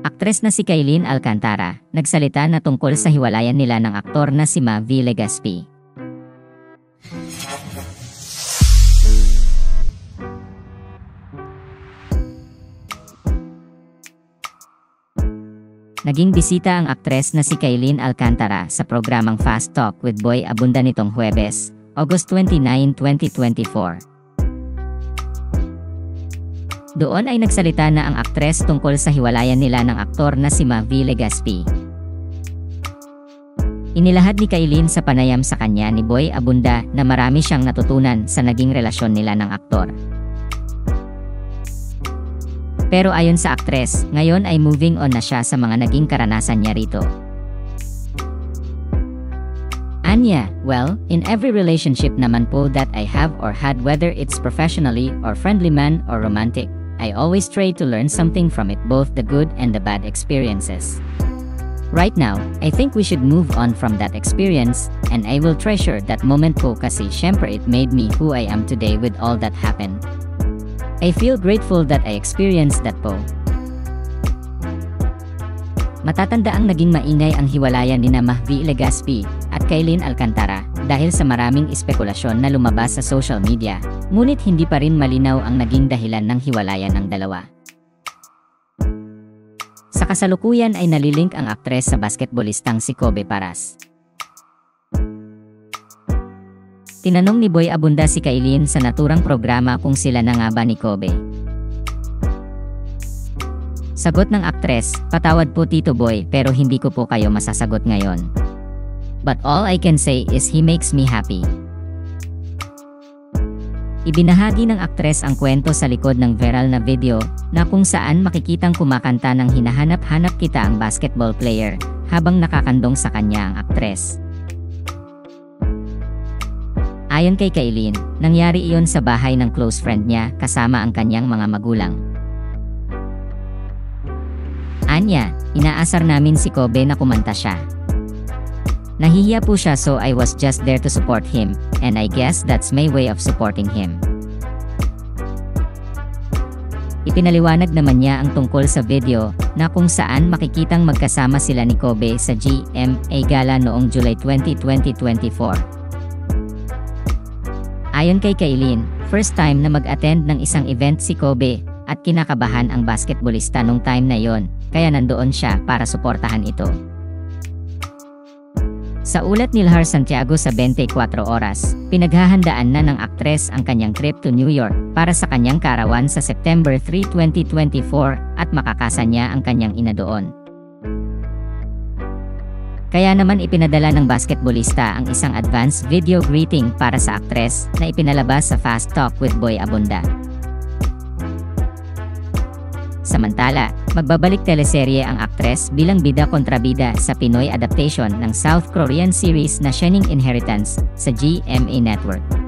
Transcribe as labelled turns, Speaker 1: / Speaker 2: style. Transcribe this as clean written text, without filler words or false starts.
Speaker 1: Aktres na si Kailin Alcantara, nagsalita na tungkol sa hiwalayan nila ng aktor na si Mavi Legaspi. Naging bisita ang aktres na si Kailin Alcantara sa programang Fast Talk with Boy Abunda nitong Huwebes, August 29, 2024. Doon ay nagsalita na ang aktres tungkol sa hiwalayan nila ng aktor na si Mavi Legaspi. Inilahad ni Kailin sa panayam sa kanya ni Boy Abunda na marami siyang natutunan sa naging relasyon nila ng aktor. Pero ayon sa aktres, ngayon ay moving on na siya sa mga naging karanasan niya rito. Anya, well, in every relationship naman po that I have or had, whether it's professionally or friendly man or romantic, I always try to learn something from it, both the good and the bad experiences. Right now, I think we should move on from that experience, and I will treasure that moment po kasi syempre it made me who I am today with all that happened. I feel grateful that I experienced that po. Matatandaang naging maingay ang hiwalayan ni Mavi Legaspi at Kailin Alcantara dahil sa maraming espekulasyon na lumabas sa social media, ngunit hindi pa rin malinaw ang naging dahilan ng hiwalayan ng dalawa. Sa kasalukuyan ay nalilink ang aktres sa basketballistang si Kobe Paras. Tinanong ni Boy Abunda si Kailin sa naturang programa kung sila na nga ba ni Kobe. Sagot ng aktres, patawad po Tito Boy pero hindi ko po kayo masasagot ngayon. But all I can say is he makes me happy. Ibinahagi ng aktres ang kwento sa likod ng viral na video na kung saan makikitang kumakanta ng Hinahanap-hanap Kita ang basketball player habang nakakandong sa kanya ang aktres. Ayon kay Kailin, nangyari iyon sa bahay ng close friend niya kasama ang kanyang mga magulang. Anya, inaasar namin si Kobe na kumanta siya. Nahihiya po siya so I was just there to support him, and I guess that's my way of supporting him. Ipinaliwanag naman niya ang tungkol sa video na kung saan makikitang magkasama sila ni Kobe sa GMA Gala noong July 20, 2024. Ayon kay Kailin, first time na mag-attend ng isang event si Kobe at kinakabahan ang basketballista nung time na yon, kaya nandoon siya para suportahan ito. Sa ulat ni Lhar Santiago sa 24 Oras, pinaghahandaan na ng aktres ang kanyang trip to New York para sa kanyang karawan sa September 3, 2024 at makakasa niya ang kanyang ina doon. Kaya naman ipinadala ng basketballista ang isang advance video greeting para sa aktres na ipinalabas sa Fast Talk with Boy Abunda. Samantala, magbabalik teleserye ang aktres bilang bida kontra bida sa Pinoy adaptation ng South Korean series na Shining Inheritance sa GMA Network.